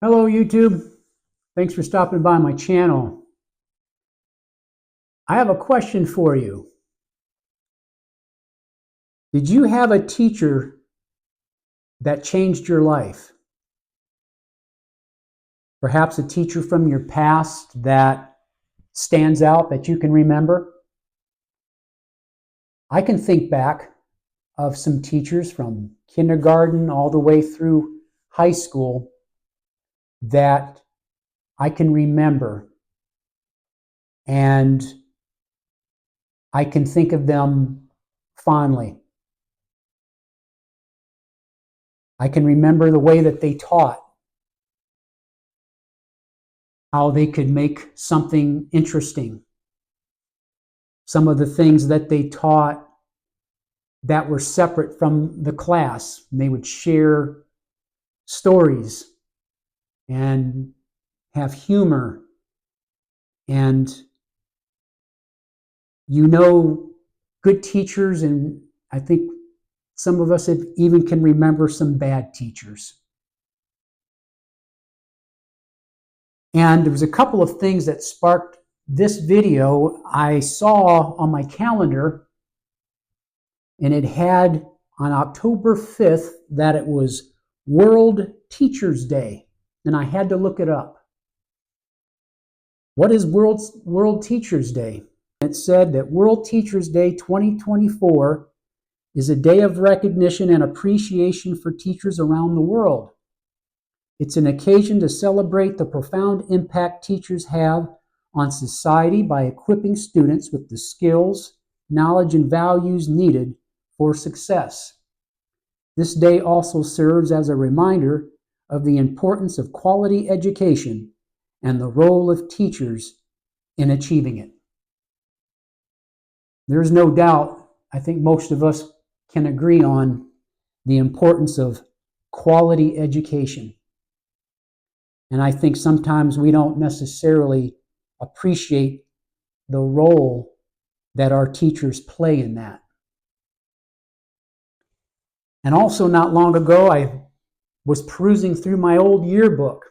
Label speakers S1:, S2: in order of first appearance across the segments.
S1: Hello, YouTube. Thanks for stopping by my channel. I have a question for you. Did you have a teacher that changed your life? Perhaps a teacher from your past that stands out that you can remember? I can think back of some teachers from kindergarten all the way through high school that I can remember, and I can think of them fondly. I can remember the way that they taught, how they could make something interesting. Some of the things that they taught that were separate from the class. They would share stories and have humor. And good teachers, and I think some of us even can remember some bad teachers. And there was a couple of things that sparked this video. I saw on my calendar, and it had on October 5th that it was World Teachers Day, and I had to look it up. What is World Teachers Day? It said that World Teachers Day 2024 is a day of recognition and appreciation for teachers around the world. It's an occasion to celebrate the profound impact teachers have on society by equipping students with the skills, knowledge, and values needed for success. This day also serves as a reminder of the importance of quality education and the role of teachers in achieving it. There's no doubt, I think most of us can agree on the importance of quality education. And I think sometimes we don't necessarily appreciate the role that our teachers play in that. And also, not long ago, I was perusing through my old yearbook.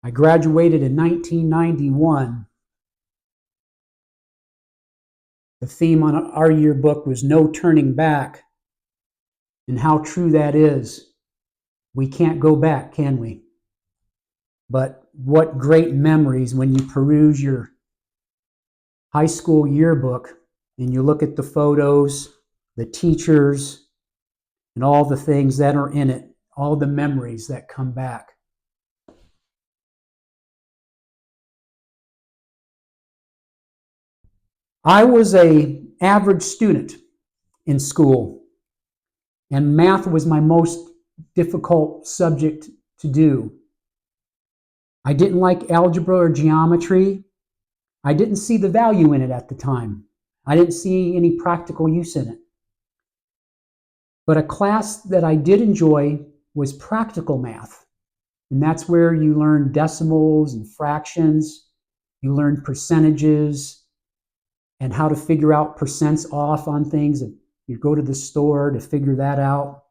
S1: I graduated in 1991. The theme on our yearbook was "No Turning Back," and how true that is. We can't go back, can we? But what great memories when you peruse your high school yearbook and you look at the photos, the teachers, and all the things that are in it, all the memories that come back. I was an average student in school, and math was my most difficult subject to do. I didn't like algebra or geometry. I didn't see the value in it at the time. I didn't see any practical use in it. But a class that I did enjoy was practical math. And that's where you learn decimals and fractions. You learn percentages and how to figure out percents off on things. You go to the store to figure that out.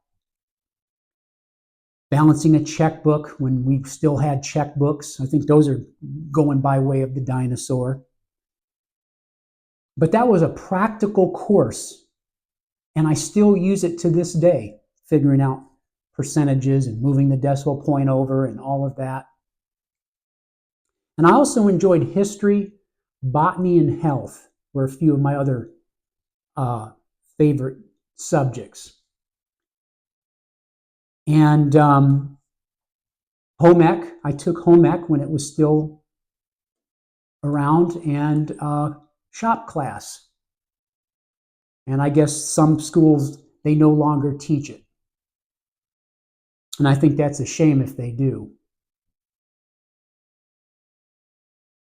S1: Balancing a checkbook when we still had checkbooks. I think those are going by way of the dinosaur. But that was a practical course, and I still use it to this day, figuring out percentages and moving the decimal point over and all of that. And I also enjoyed history, botany, and health were a few of my other favorite subjects. And home ec, I took home ec when it was still around, and shop class. And I guess some schools, they no longer teach it. And I think that's a shame if they do.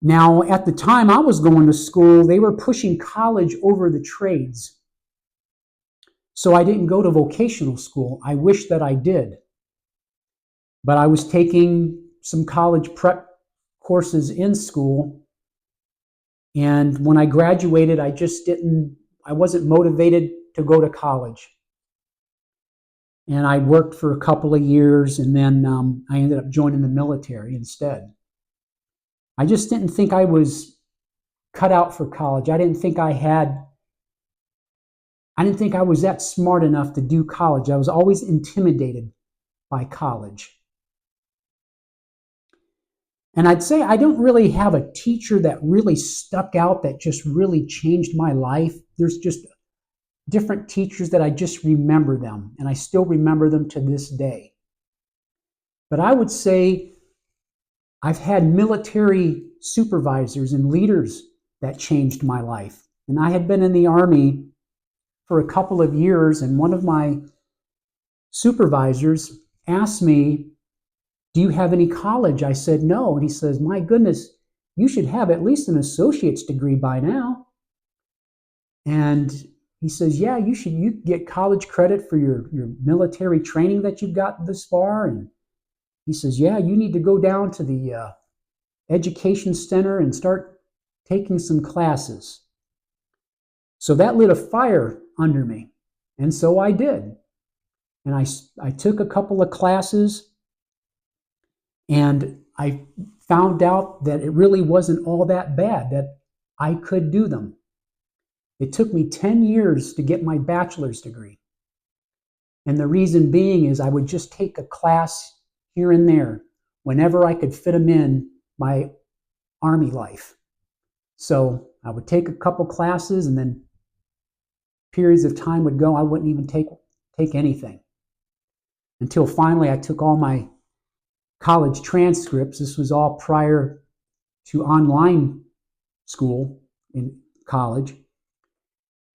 S1: Now, at the time I was going to school, they were pushing college over the trades. So I didn't go to vocational school. I wish that I did. But I was taking some college prep courses in school. And when I graduated, I wasn't motivated to go to college. And I worked for a couple of years, and then I ended up joining the military instead. I just didn't think I was cut out for college. I didn't think I was that smart enough to do college. I was always intimidated by college. And I'd say I don't really have a teacher that really stuck out, that just really changed my life. There's just different teachers that I just remember them, and I still remember them to this day. But I would say I've had military supervisors and leaders that changed my life. And I had been in the Army for a couple of years, and one of my supervisors asked me, "Do you have any college?" I said, "No." And he says, "My goodness, you should have at least an associate's degree by now." And he says, "Yeah, you get college credit for your military training that you've got this far." And he says, "Yeah, you need to go down to the education center and start taking some classes." So that lit a fire under me. And so I did. And I took a couple of classes, and I found out that it really wasn't all that bad, that I could do them. It took me 10 years to get my bachelor's degree. And the reason being is I would just take a class here and there whenever I could fit them in my Army life. So I would take a couple classes, and then periods of time would go, I wouldn't even take anything. Until finally I took all my college transcripts. This was all prior to online school in college.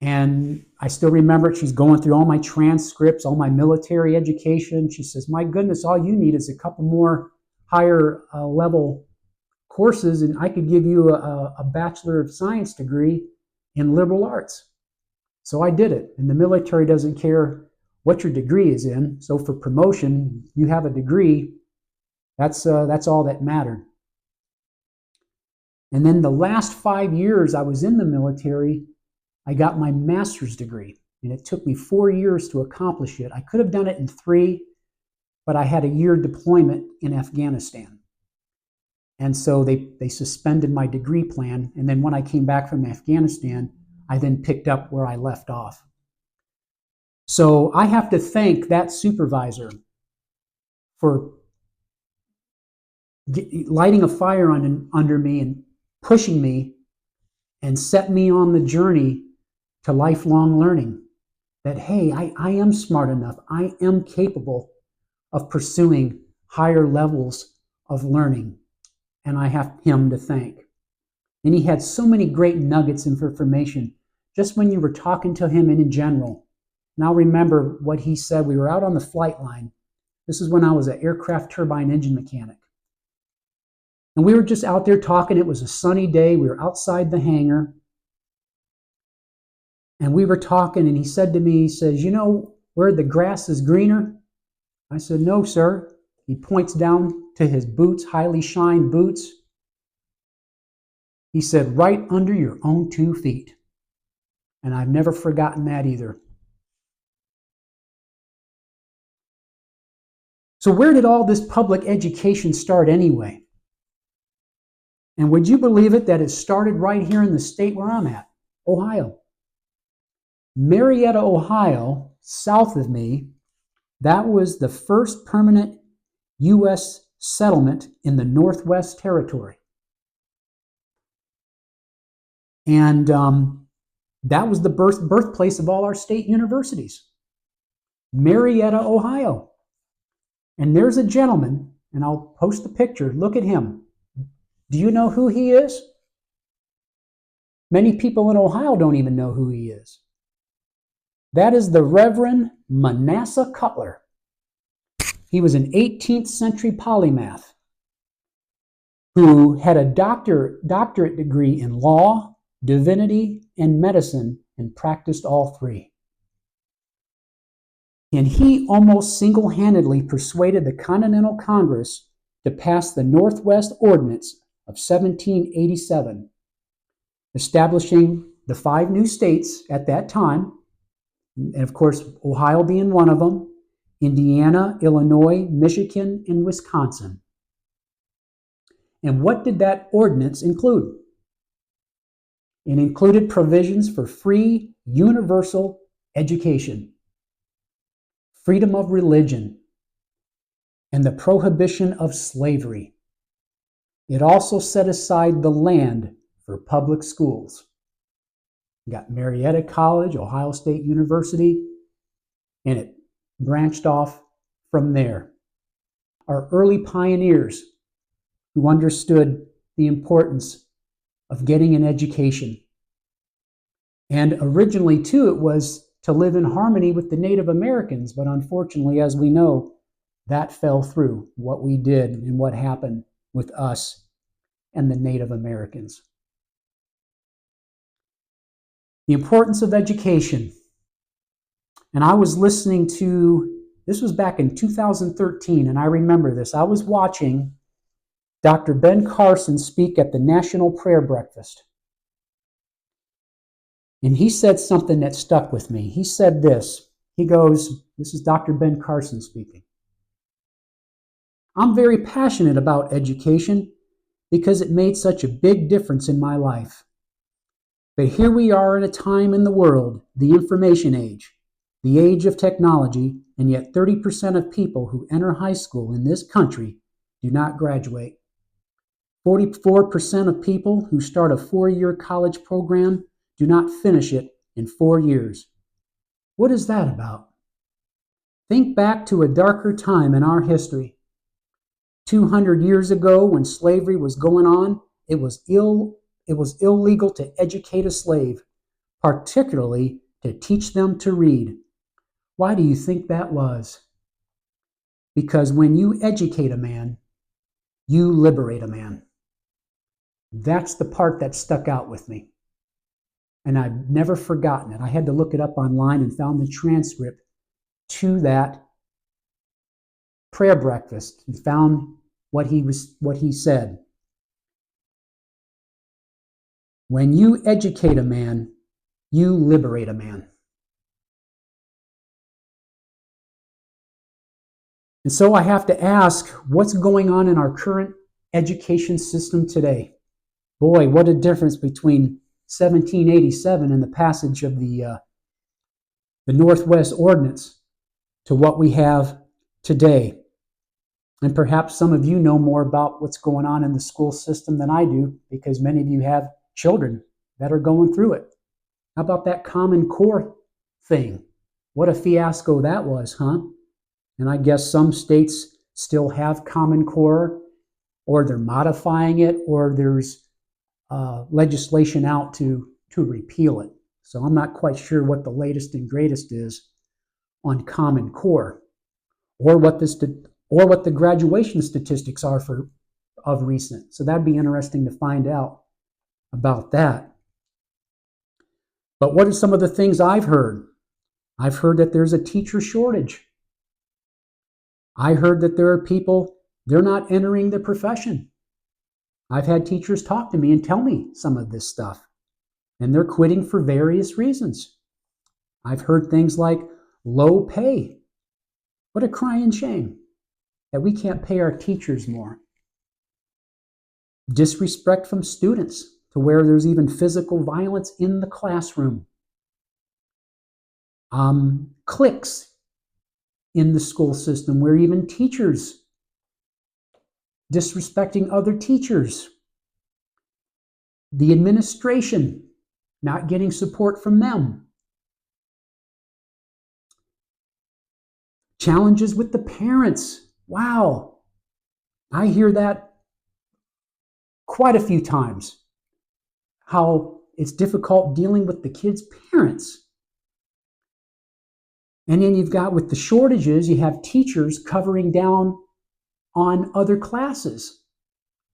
S1: And I still remember it. She's going through all my transcripts, all my military education. She says, "My goodness, all you need is a couple more higher level courses, and I could give you a Bachelor of Science degree in liberal arts." So I did it. And the military doesn't care what your degree is in. So for promotion, you have a degree. That's all that mattered. And then the last 5 years I was in the military, I got my master's degree, and it took me 4 years to accomplish it. I could have done it in 3, but I had a year deployment in Afghanistan. And so they suspended my degree plan. And then when I came back from Afghanistan, I then picked up where I left off. So I have to thank that supervisor for lighting a fire under me and pushing me and set me on the journey to lifelong learning. That, hey, I am smart enough. I am capable of pursuing higher levels of learning. And I have him to thank. And he had so many great nuggets of information just when you were talking to him and in general. And I'll remember what he said. We were out on the flight line. This is when I was an aircraft turbine engine mechanic. And we were just out there talking. It was a sunny day. We were outside the hangar. And we were talking, and he said to me, he says, "You know where the grass is greener?" I said, "No, sir." He points down to his boots, highly shined boots. He said, "Right under your own 2 feet." And I've never forgotten that either. So where did all this public education start anyway? And would you believe it that it started right here in the state where I'm at, Ohio? Marietta, Ohio, south of me, that was the first permanent U.S. settlement in the Northwest Territory. And that was the birthplace of all our state universities. Marietta, Ohio. And there's a gentleman, and I'll post the picture. Look at him. Do you know who he is? Many people in Ohio don't even know who he is. That is the Reverend Manasseh Cutler. He was an 18th century polymath who had a doctorate degree in law, divinity, and medicine, and practiced all 3. And he almost single-handedly persuaded the Continental Congress to pass the Northwest Ordinance of 1787, establishing the 5 new states at that time, and of course, Ohio being one of them. Indiana, Illinois, Michigan, and Wisconsin. And what did that ordinance include? It included provisions for free, universal education, freedom of religion, and the prohibition of slavery. It also set aside the land for public schools. You got Marietta College, Ohio State University, and it branched off from there. Our early pioneers who understood the importance of getting an education. And originally, too, it was to live in harmony with the Native Americans, but unfortunately, as we know, that fell through, what we did and what happened with us and the Native Americans. The importance of education. And I was listening to, this was back in 2013, and I remember this. I was watching Dr. Ben Carson speak at the National Prayer Breakfast. And he said something that stuck with me. He said this. He goes, this is Dr. Ben Carson speaking. I'm very passionate about education because it made such a big difference in my life. But here we are at a time in the world, the information age, the age of technology, and yet 30% of people who enter high school in this country do not graduate. 44% of people who start a 4-year college program do not finish it in 4 years. What is that about? Think back to a darker time in our history. 200 years ago, when slavery was going on, it was illegal to educate a slave, particularly to teach them to read. Why do you think that was? Because when you educate a man, you liberate a man. That's the part that stuck out with me. And I've never forgotten it. I had to look it up online and found the transcript to that prayer breakfast and found what he said. When you educate a man, you liberate a man. And so I have to ask, what's going on in our current education system today? Boy, what a difference between 1787 and the passage of the Northwest Ordinance to what we have today. And perhaps some of you know more about what's going on in the school system than I do, because many of you have children that are going through it. How about that Common Core thing? What a fiasco that was, huh? And I guess some states still have Common Core, or they're modifying it, or there's legislation out to repeal it. So I'm not quite sure what the latest and greatest is on Common Core, or what the graduation statistics are of recent. So that'd be interesting to find out about that. But what are some of the things I've heard? I've heard that there's a teacher shortage. I heard that there are people, they're not entering the profession. I've had teachers talk to me and tell me some of this stuff, and they're quitting for various reasons. I've heard things like low pay. What a crying shame that we can't pay our teachers more. Disrespect from students to where there's even physical violence in the classroom. Cliques in the school system where even teachers disrespecting other teachers. The administration not getting support from them. Challenges with the parents. Wow. I hear that quite a few times. How it's difficult dealing with the kids' parents. And then you've got, with the shortages, you have teachers covering down on other classes.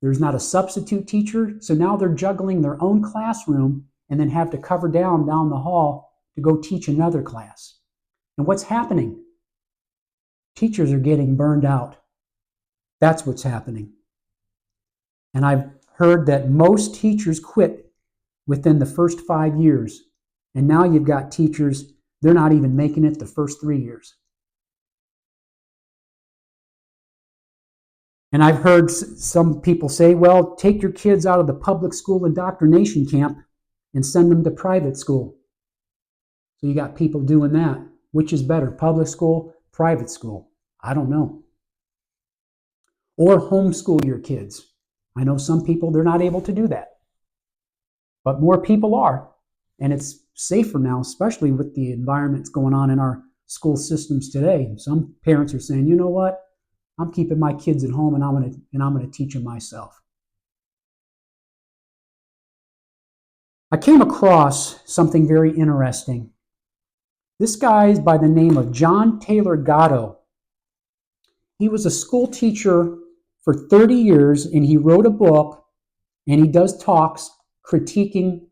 S1: There's not a substitute teacher, so now they're juggling their own classroom and then have to cover down the hall to go teach another class. And what's happening? Teachers are getting burned out. That's what's happening. And I've heard that most teachers quit within the first 5 years. And now you've got teachers, they're not even making it the first 3 years. And I've heard some people say, well, take your kids out of the public school indoctrination camp and send them to private school. So you got people doing that. Which is better, public school, private school? I don't know. Or homeschool your kids. I know some people, they're not able to do that. But more people are. And it's safer now, especially with the environments going on in our school systems today. Some parents are saying, you know what? I'm keeping my kids at home and I'm going to teach them myself. I came across something very interesting. This guy is by the name of John Taylor Gatto. He was a school teacher for 30 years, and he wrote a book, and he does talks critiquing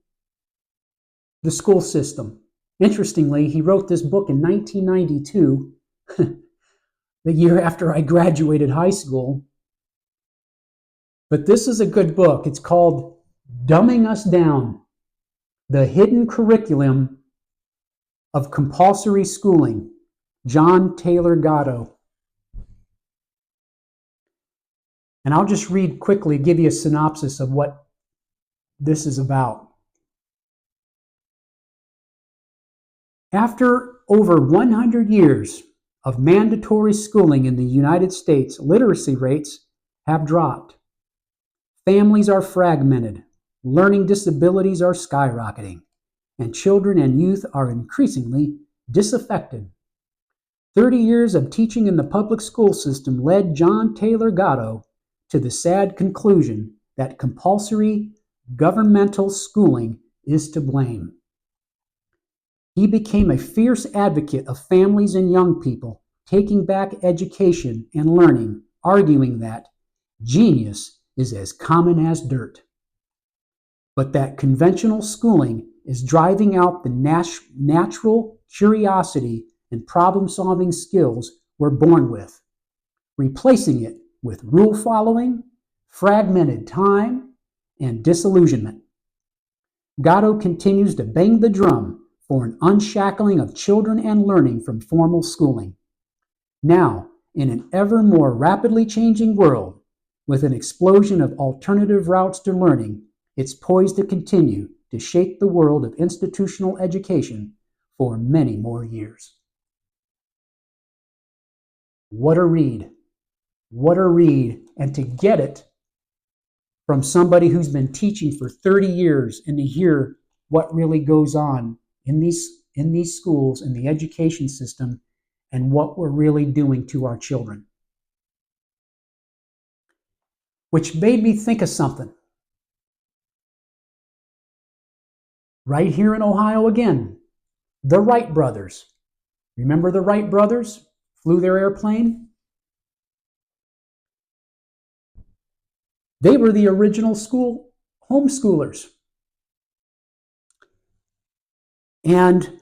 S1: the school system. Interestingly, he wrote this book in 1992, the year after I graduated high school. But this is a good book. It's called Dumbing Us Down, The Hidden Curriculum of Compulsory Schooling, John Taylor Gatto. And I'll just read quickly, give you a synopsis of what this is about. After over 100 years of mandatory schooling in the United States, literacy rates have dropped. Families are fragmented, learning disabilities are skyrocketing, and children and youth are increasingly disaffected. 30 years of teaching in the public school system led John Taylor Gatto to the sad conclusion that compulsory governmental schooling is to blame. He became a fierce advocate of families and young people taking back education and learning, arguing that genius is as common as dirt, but that conventional schooling is driving out the natural curiosity and problem-solving skills we're born with, replacing it with rule following, fragmented time, and disillusionment. Gatto continues to bang the drum for an unshackling of children and learning from formal schooling. Now, in an ever more rapidly changing world, with an explosion of alternative routes to learning, it's poised to continue to shape the world of institutional education for many more years. What a read. What a read. And to get it from somebody who's been teaching for 30 years and to hear what really goes on in these schools, in the education system, and what we're really doing to our children. Which made me think of something. Right here in Ohio again, the Wright brothers. Remember the Wright brothers? Flew their airplane? They were the original school homeschoolers. And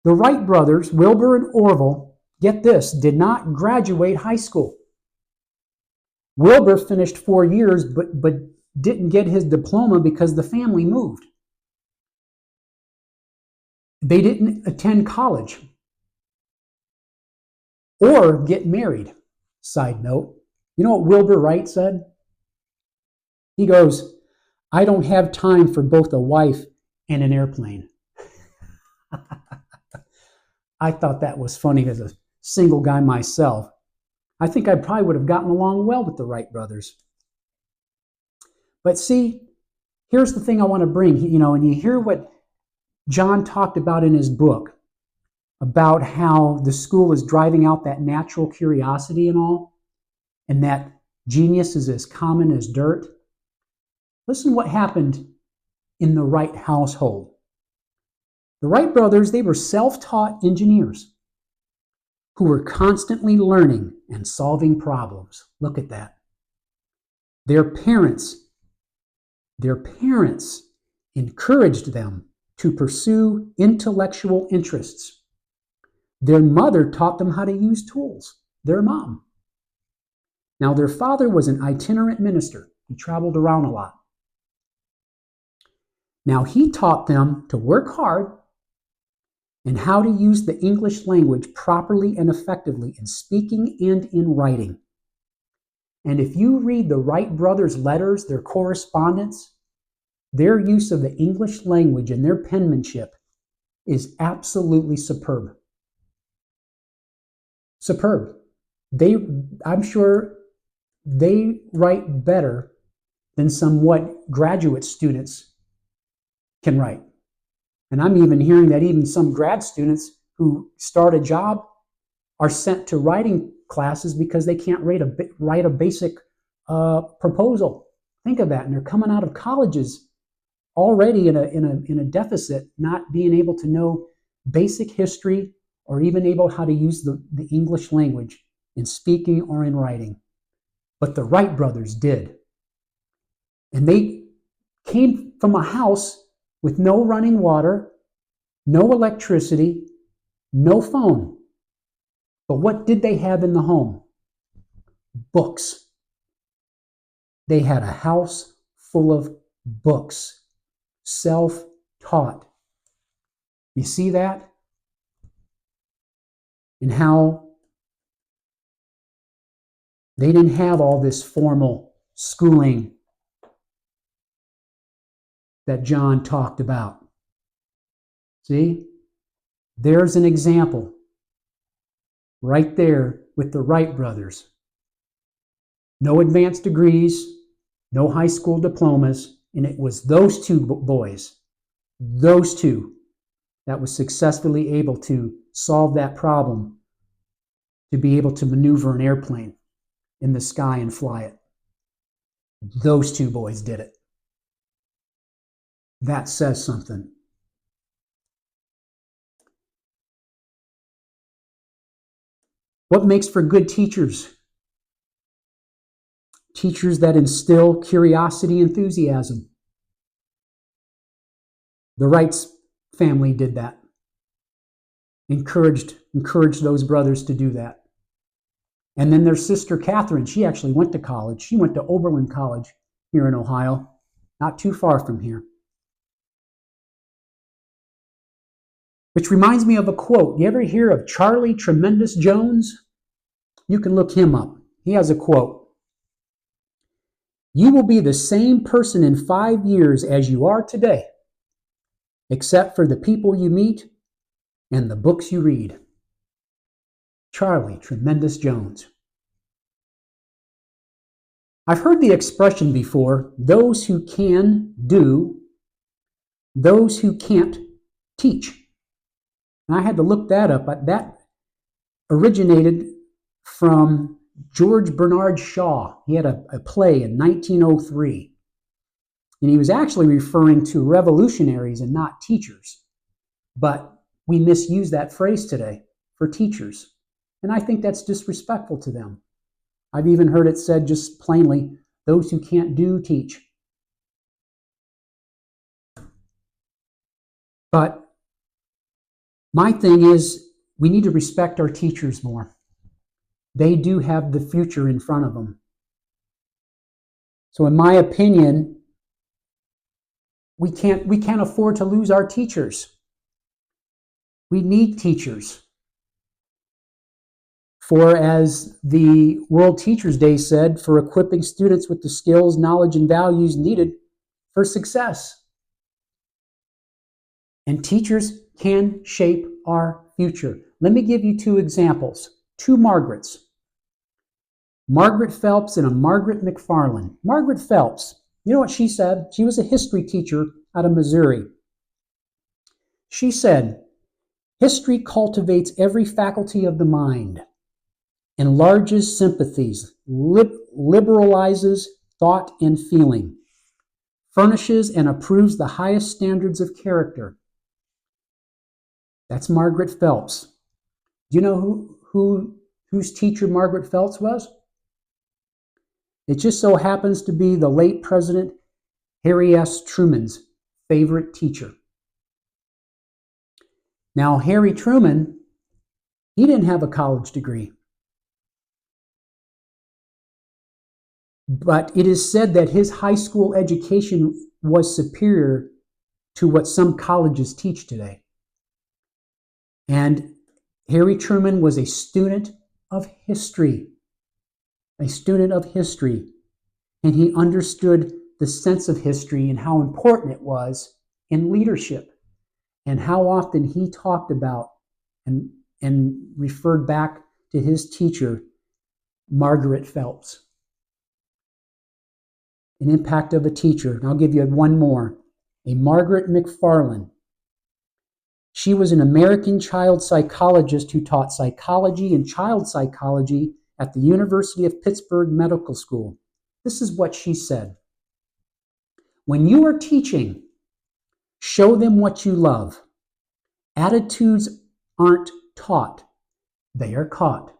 S1: the Wright brothers, Wilbur and Orville, get this, did not graduate high school. Wilbur finished 4 years, but didn't get his diploma because the family moved. They didn't attend college or get married. Side note, you know what Wilbur Wright said? He goes, I don't have time for both a wife and an airplane. I thought that was funny as a single guy myself. I think I probably would have gotten along well with the Wright brothers. But see, here's the thing I want to bring, and you hear what John talked about in his book about how the school is driving out that natural curiosity and all, and that genius is as common as dirt. Listen what happened in the Wright household. The Wright brothers, they were self-taught engineers who were constantly learning and solving problems. Look at that. Their parents encouraged them to pursue intellectual interests. Their mother taught them how to use tools, their mom. Now, their father was an itinerant minister. He traveled around a lot. Now, he taught them to work hard and how to use the English language properly and effectively in speaking and in writing. And if you read the Wright brothers' letters, their correspondence, their use of the English language and their penmanship is absolutely superb. Superb. I'm sure they write better than somewhat graduate students can write. And I'm even hearing that even some grad students who start a job are sent to writing classes because they can't write a basic proposal. Think of that. And they're coming out of colleges already in a deficit, not being able to know basic history or even able how to use the English language in speaking or in writing. But the Wright brothers did. And they came from a house with no running water, no electricity, no phone. But what did they have in the home? Books. They had a house full of books, self-taught. You see that? And how they didn't have all this formal schooling that John talked about. See? There's an example right there with the Wright brothers. No advanced degrees, no high school diplomas, and it was those two boys, those two, that was successfully able to solve that problem, to be able to maneuver an airplane in the sky and fly it. Those two boys did it. That says something. What makes for good teachers? Teachers that instill curiosity, enthusiasm. The Wrights family did that. Encouraged those brothers to do that. And then their sister Catherine, she actually went to college. She went to Oberlin College here in Ohio, not too far from here. Which reminds me of a quote. You ever hear of Charlie Tremendous Jones? You can look him up. He has a quote. You will be the same person in 5 years as you are today, except for the people you meet and the books you read. Charlie Tremendous Jones. I've heard the expression before, those who can do, those who can't teach. And I had to look that up. That originated from George Bernard Shaw. He had a play in 1903. And he was actually referring to revolutionaries and not teachers. But we misuse that phrase today for teachers. And I think that's disrespectful to them. I've even heard it said just plainly, those who can't do, teach. But my thing is, we need to respect our teachers more. They do have the future in front of them. So in my opinion, we can't afford to lose our teachers. We need teachers. For as the World Teachers Day said, for equipping students with the skills, knowledge, and values needed for success. And teachers can shape our future. Let me give you two examples. Two Margarets. Margaret Phelps and a Margaret McFarland. Margaret Phelps, you know what she said? She was a history teacher out of Missouri. She said, history cultivates every faculty of the mind, enlarges sympathies, liberalizes thought and feeling, furnishes and approves the highest standards of character. That's Margaret Phelps. Do you know whose teacher Margaret Phelps was? It just so happens to be the late President Harry S. Truman's favorite teacher. Now, Harry Truman, he didn't have a college degree. But it is said that his high school education was superior to what some colleges teach today. And Harry Truman was a student of history, a student of history. And he understood the sense of history and how important it was in leadership, and how often he talked about and referred back to his teacher, Margaret Phelps. An impact of a teacher. And I'll give you one more. A Margaret McFarland. She was an American child psychologist who taught psychology and child psychology at the University of Pittsburgh Medical School. This is what she said. When you are teaching, show them what you love. Attitudes aren't taught, they are caught.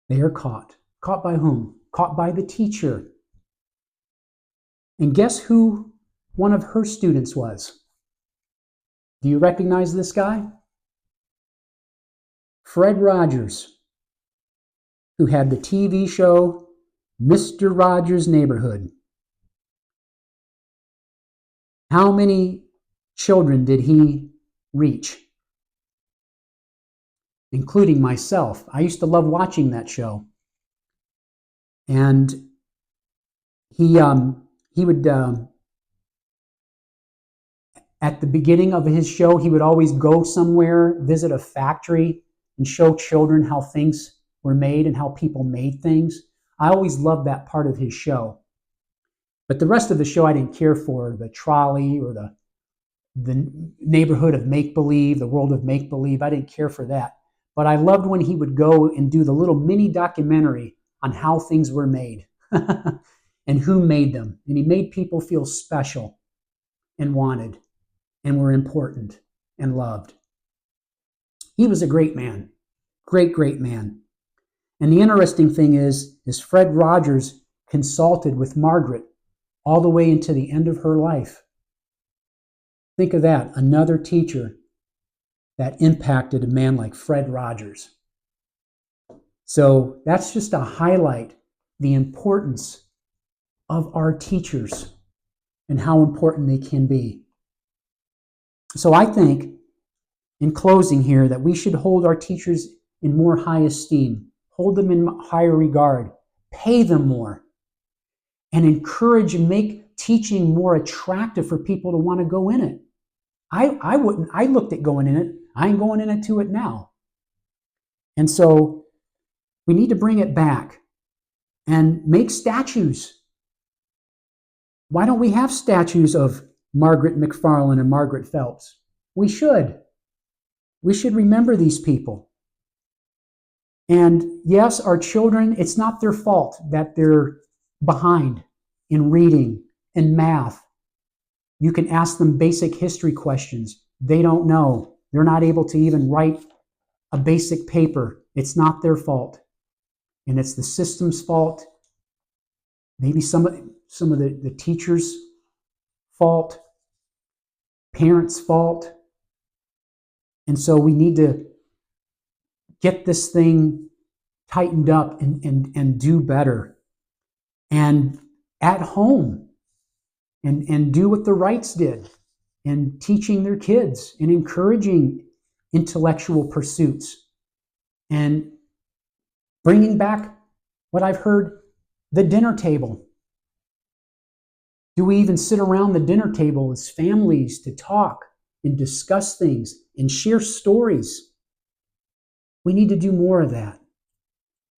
S1: They are caught. Caught by whom? Caught by the teacher. And guess who one of her students was? Do you recognize this guy? Fred Rogers, who had the TV show Mr. Rogers' Neighborhood. How many children did he reach? Including myself. I used to love watching that show. And he would, at the beginning of his show, he would always go somewhere, visit a factory, and show children how things were made and how people made things. I always loved that part of his show. But the rest of the show I didn't care for, the trolley or the neighborhood of make-believe, the world of make-believe. I didn't care for that. But I loved when he would go and do the little mini documentary on how things were made and who made them. And he made people feel special and wanted and were important and loved. He was a great man, great man. And the interesting thing is Fred Rogers consulted with Margaret all the way into the end of her life. Think of that, another teacher that impacted a man like Fred Rogers. So that's just to highlight the importance of our teachers and how important they can be. So I think, in closing here, that we should hold our teachers in more high esteem, hold them in higher regard, pay them more, and encourage and make teaching more attractive for people to want to go in it. I wouldn't. I looked at going in it. I ain't going into it now. And so we need to bring it back and make statues. Why don't we have statues of Margaret McFarland and Margaret Phelps? We should. We should remember these people. And yes, our children, it's not their fault that they're behind in reading and math. You can ask them basic history questions. They don't know. They're not able to even write a basic paper. It's not their fault. And it's the system's fault. Maybe some of the teachers' fault, parents' fault. And so we need to get this thing tightened up and do better. And at home, and do what the Wrights did, and teaching their kids and encouraging intellectual pursuits and bringing back what I've heard, the dinner table. Do we even sit around the dinner table as families to talk and discuss things and share stories? We need to do more of that.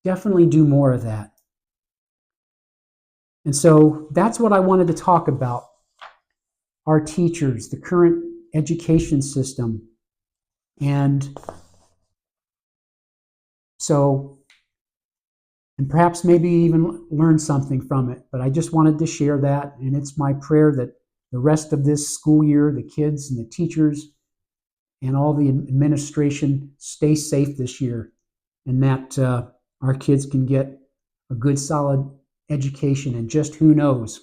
S1: Definitely do more of that. And so that's what I wanted to talk about. Our teachers, the current education system. And so, and perhaps maybe even learn something from it. But I just wanted to share that. And it's my prayer that the rest of this school year, the kids and the teachers and all the administration stay safe this year, and that our kids can get a good, solid education. And just who knows,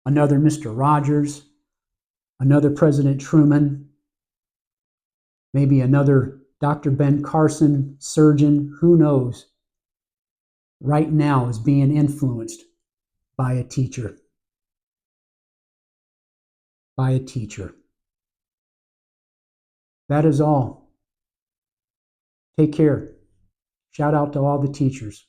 S1: another Mr. Rogers, another President Truman, maybe another Dr. Ben Carson, surgeon, who knows, right now is being influenced by a teacher. By a teacher. That is all. Take care. Shout out to all the teachers.